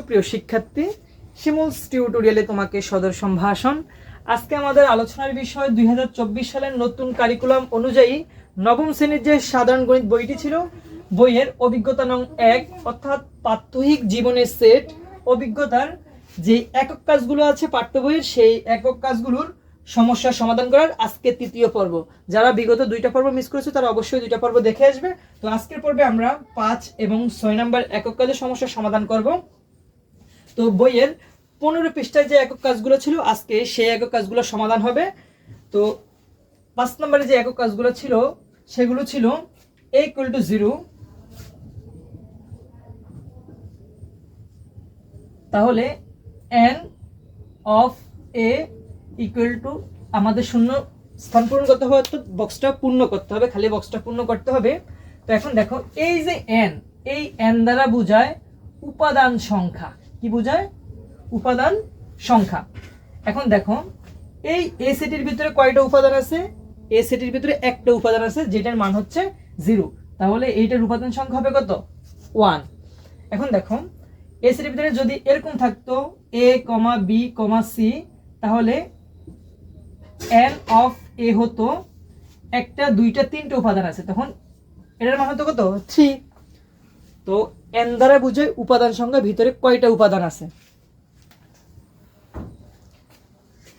সুপ্রিয় শিক্ষার্থী, শিমুলস টিউটোরিয়ালে তোমাকে সদর সম্ভাষণ। আজকে আমাদের আলোচনার বিষয় 2024 সালের নতুন কারিকুলাম অনুযায়ী নবম শ্রেণীর যে সাধারণ গণিত বইটি ছিল, বইয়ের অভিজ্ঞতা নং 1 অর্থাৎ প্রাত্যহিক জীবনের সেট অভিজ্ঞতার যে একক কাজগুলো আছে পাঠ্য বইয়ের, সেই একক কাজগুলোর সমস্যার সমাধান করার আজকে তৃতীয় পর্ব। যারা বিগত দুইটা পর্ব মিস করেছে তারা অবশ্যই দুইটা পর্ব দেখে আসবে। তো আজকের পর্বে আমরা 5 এবং 6 নম্বর একক কাজের সমস্যার সমাধান করব। তো বইয়ের 15 পৃষ্ঠায় যে একক কাজগুলো ছিল, আজকে সেই একক কাজগুলো সমাধান হবে। তো 5 নম্বরে যে একক কাজগুলো ছিল সেগুলো ছিল a = 0, তাহলে n of a = আমাদের শূন্য স্থান পূরণ করতে হবে, অর্থাৎ বক্সটা পূর্ণ করতে হবে, খালি বক্সটা পূর্ণ করতে হবে। তো এখন দেখো, এই যে n, এই n দ্বারা বোঝায় উপাদান সংখ্যা। কি বোঝায়? উপাদান সংখ্যা। এখন দেখো, এই a সেটের ভিতরে কয়টা উপাদান আছে? a সেটের ভিতরে একটা উপাদান আছে যেটার মান হচ্ছে 0, তাহলে এইটার উপাদান সংখ্যা হবে কত? 1। এখন দেখো, a সেটের ভিতরে যদি এরকম থাকতো a, b, c, তাহলে n of a হতো একটা, দুইটা, তিনটা উপাদান আছে, তখন এটার মান হতো কত? 3। তো n দ্বারা বুঝে উপাদান সংখ্যা ভিতরে কয়টা উপাদান আছে।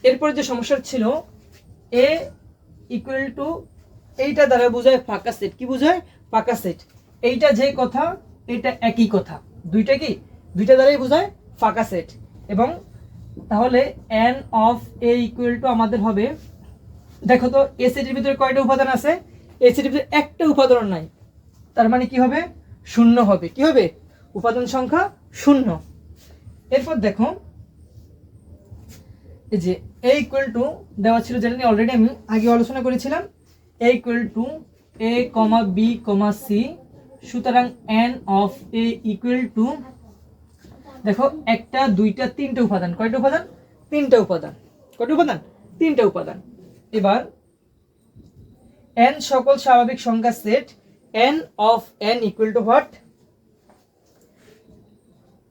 এরপরে যে সমস্যা ছিল a = এইটা দ্বারা বোঝায় ফাঁকা সেট। কি বোঝায়? ফাঁকা সেট। এইটা যে কথা, এটা একই কথা, দুইটা কি? দুইটা দ্বারাই বোঝায় ফাঁকা সেট। এবং তাহলে n of a = আমাদের হবে, দেখো তো a সেটের ভিতরে কয়টা উপাদান আছে? a সেটের ভিতরে একটা উপাদান নাই, তার মানে কি হবে? 0 হবে। কি হবে? উপাদান সংখ্যা 0। এরপর দেখো, এই যে a = দেওয়া ছিল, যেটা নিয়ে অলরেডি আমি আগে আলোচনা করেছিলাম, a = a, b, c, সুতরাং n of a = দেখো একটা, দুইটা, তিনটা উপাদান। কয়টা উপাদান? তিনটা উপাদান। কয়টা উপাদান? তিনটা উপাদান। এবার n সকল স্বাভাবিক সংখ্যার set, n of n = what?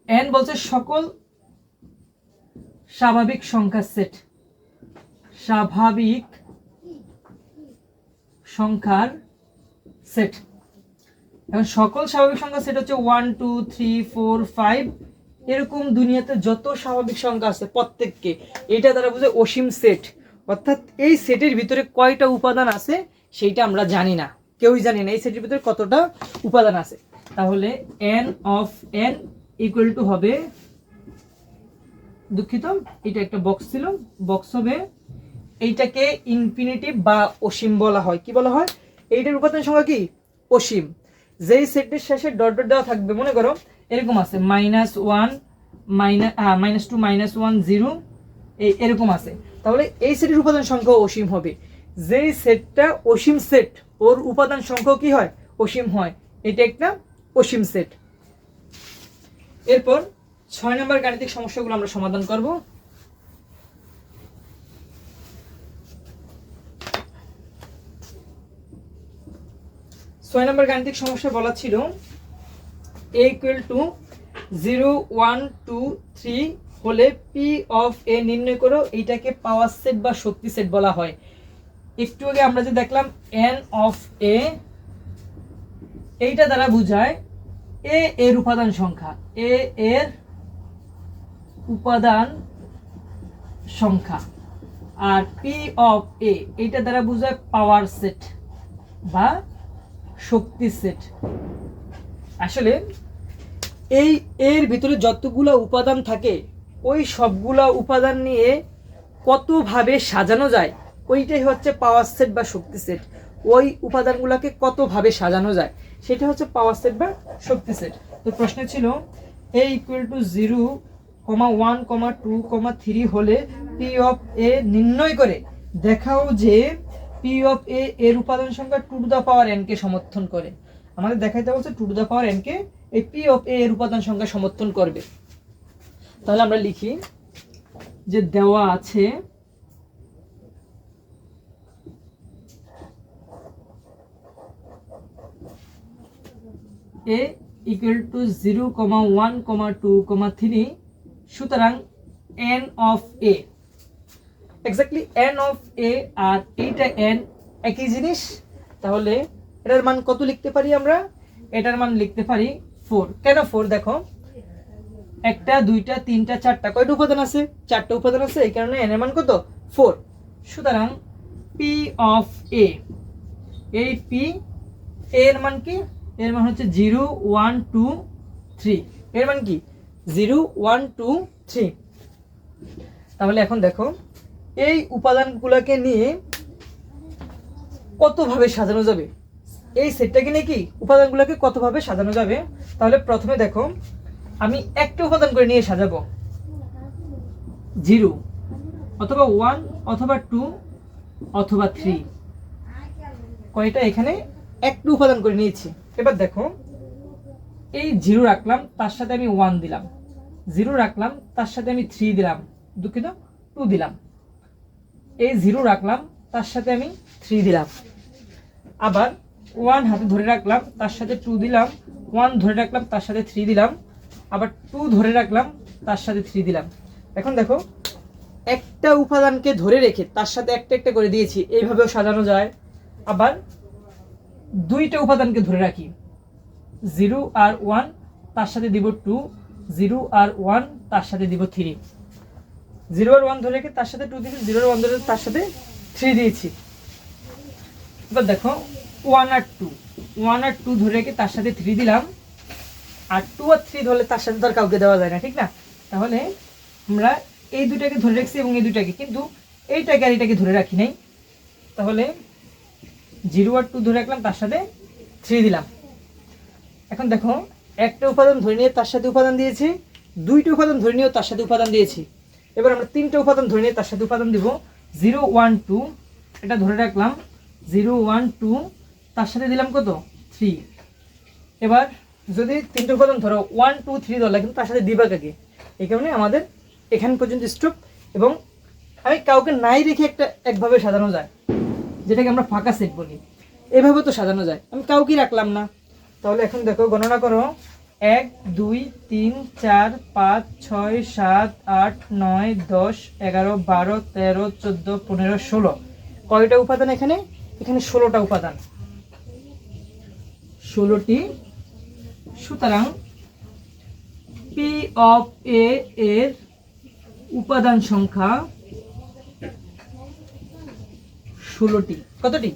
n বলছে সকল স্বাভাবিক সংখ্যার সেট, স্বাভাবিক সংখ্যার সেট। এখন সকল স্বাভাবিক সংখ্যার সেট হচ্ছে 1, 2, 3, 4, 5, এরকম দুনিয়াতে যত স্বাভাবিক সংখ্যা আছে প্রত্যেককে এটা দ্বারা বোঝায় অসীম সেট। অর্থাৎ এই সেটের ভিতরে কয়টা উপাদান আছে সেইটা আমরা জানি না, কেউই জানি না এই সেটের ভিতরে কতটা উপাদান আছে। তাহলে n of n = হবে, দুঃখিত এটা একটা বক্স ছিল, বক্স হবে, এইটাকে ইনফিনিটিভ বা অসীম বলা হয়। কি বলা হয়? এইটার উপাদান সংখ্যা কি? অসীম। যেই সেটের শেষে ডট ডট দেওয়া থাকবে, মনে করো এরকম আছে -1, -2, -1, 0, এরকম আছে, তাহলে এই সেটের উপাদান সংখ্যা অসীম হবে। যেই সেটটা অসীম সেট, ওর উপাদান সংখ্যা কি হয়? অসীম হয়। এটা একটা অসীম সেট। এরপর 6 নম্বর গাণিতিক সমস্যাগুলো আমরা সমাধান করব। ছয় নম্বর গাণিতিক সমস্যা বলা ছিল a = 0, 1, 2, 3 হলে p of a নির্ণয় করো। এইটাকে পাওয়ার সেট বা শক্তি সেট বলা হয়। একটু আগে আমরা যে দেখলাম n of a, এইটা দ্বারা বোঝায় a এর উপাদান সংখ্যা, a এর উপাদান সংখ্যা, আর p of a এইটা দ্বারা বোঝায় পাওয়ার সেট বা শক্তি সেট। আসলে এই এর ভিতরে যতগুলা উপাদান থাকে, ওই সবগুলা উপাদান নিয়ে কতভাবে সাজানো যায়, ওইটাই হচ্ছে পাওয়ার সেট বা শক্তি সেট। ওই উপাদানগুলোকে কতভাবে সাজানো যায় সেটা হচ্ছে পাওয়ার সেট বা শক্তি সেট। তো প্রশ্ন ছিল a = 0, 1, 2, 3 হলে p of a নির্ণয় করে দেখাও যে p of a এর উপাদান সংখ্যা 2n কে সমর্থন করে। আমাদের দেখাইতে বলছে 2n কে এই p of a এর উপাদান সংখ্যা সমর্থন করবে। তাহলে আমরা লিখি যে দেওয়া আছে a ইকুয়াল টু 0,1,2,3। সুতরাং n of a, exactly n of a আর এইটা n একই জিনিস। তাহলে এটার মান কত লিখতে পারি আমরা? এটার মান লিখতে পারি 4। কেন 4? দেখো, একটা, দুইটা, তিনটা, চারটা, কয়টা উপাদান আছে? চারটা উপাদান আছে, এই কারণে n এর মান কত? 4। সুতরাং p অফ a, এই p এর মান কি? এর মান হচ্ছে 0, 1, 2, 3। এর মান কি? 0, 1, 2, 3। তাহলে এখন দেখো এই উপাদানগুলোকে নিয়ে কতভাবে সাজানো যাবে, এই সেটটাকে নিয়ে কি উপাদানগুলোকে কতভাবে সাজানো যাবে। তাহলে প্রথমে দেখো, আমি একটা উপাদান করে নিয়ে সাজাবো, 0 অথবা 1 অথবা 2 অথবা 3। কয়টা? এখানে একটা উপাদান করে নিয়েছি। এবার দেখো, এই 0 রাখলাম, তার সাথে আমি 1 দিলাম, 0 রাখলাম, তার সাথে আমি 3 দিলাম, দুঃখিত 2 দিলাম। এই 0 রাখলাম, তার সাথে আমি 3 দিলাম। আবার 1 হাতে ধরে রাখলাম, তার সাথে 2 দিলাম, 1 ধরে রাখলাম, তার সাথে 3 দিলাম, আবার 2 ধরে রাখলাম, তার সাথে 3 দিলাম। এখন দেখো, একটা উপাদানকে ধরে রেখে তার সাথে একটা একটা করে দিয়েছি, এইভাবেও সাজানো যায়। আবার দুইটা উপাদানকে ধরে রাখি, 0 আর 1, তার সাথে দিব 2, 0 আর 1, তার সাথে দিব 3। 0 আর 1 ধরে রেখে তার সাথে 2 দিয়েছি, 0 আর 1 ধরে তার সাথে 3 দিয়েছি। এবার দেখো, 1 আর 2, 1 আর 2 ধরে রেখে তার সাথে 3 দিলাম, আর 2 আর 3 ধরলে তার সাথে তো আর কাউকে দেওয়া যায় না, ঠিক না? তাহলে আমরা এই দুটাকে ধরে রাখছি এবং এই দুটাকে, কিন্তু এইটাকে আর এইটাকে ধরে রাখি নাই। তাহলে 0 আর 2 ধরে রাখলাম, তার সাথে 3 দিলাম। এখন দেখো, একটা উপাদান ধরে নিয়ে তার সাথে উপাদান দিয়েছি, দুইটা উপাদান ধরে নিয়েও তার সাথে উপাদান দিয়েছি। এবার আমরা তিনটা উপাদান ধরে নিয়ে তার সাথে উপাদান দিব, 0, 1, 2, এটা ধরে রাখলাম, 0, 1, 2, তার সাথে দিলাম কত? 3। এবার যদি তিনটা উপাদান ধরো 1, 2, 3 ধরলে, কিন্তু তার সাথে দিবা কাকে? এই কারণে আমাদের এখান পর্যন্ত স্টপ। এবং আমি কাউকে নাই রেখে একভাবে সাজানো যায়, যেটাকে আমরা ফাঁকা সেট বলি, এভাবে তো সাজানো যায়। আমি কাউকে রাখলাম না। তাহলে এখন দেখো, গণনা করো, 1, 2, 3, 4, 5, 6, 7, 8, 9, 10, 11, 12, 13, 14, 15, 16। কয়টা উপাদান এখানে? এখানে 16টা উপাদান, 16টি। সুতরাং P অফ A এর উপাদান সংখ্যা 16টি। কতটি?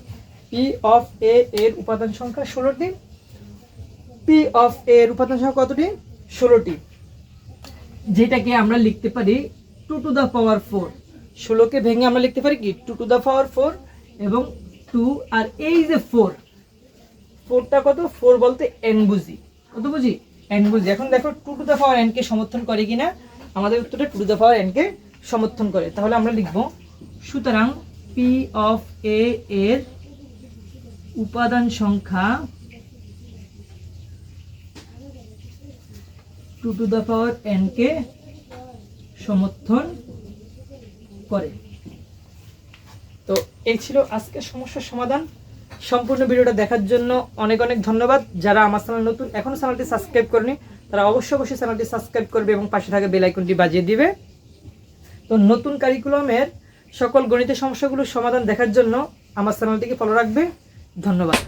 P অফ A এর উপাদান সংখ্যা 16টি। P অফ A এর উপাদান সংখ্যা কতটি? 16টি। যেটাকে আমরা লিখতে পারি 2 টু দ্য পাওয়ার 4। 16কে ভেঙে আমরা লিখতে পারি কি? 2 টু দ্য পাওয়ার 4। এবং 2 আর এই যে 4টা কত? 4 বলতে n বুঝি। কত বুঝি? n বুঝি। এখন দেখো 2 টু দ্য পাওয়ার n কে সমর্থন করে কিনা। আমাদের উত্তরটা 2 টু দ্য পাওয়ার n কে সমর্থন করে। তাহলে আমরা লিখব, সুতরাং P অফ A এর উপাদান সংখ্যা 2 টু দ্য পাওয়ার n কে সমর্থন করে। তো এই ছিল আজকের সমস্যার সমাধান। সম্পূর্ণ ভিডিওটা দেখার জন্য অনেক অনেক ধন্যবাদ। যারা আমার চ্যানেল নতুন, এখনো চ্যানেলটি সাবস্ক্রাইব করেনি, তারা অবশ্যই চ্যানেলটি সাবস্ক্রাইব করবে এবং পাশে থাকা বেল আইকনটি বাজিয়ে দিবে। তো নতুন কারিকুলামের সকল গণিতের সমস্যাগুলোর সমাধান দেখার জন্য আমার চ্যানেলটিকে ফলো রাখবে। ধন্যবাদ।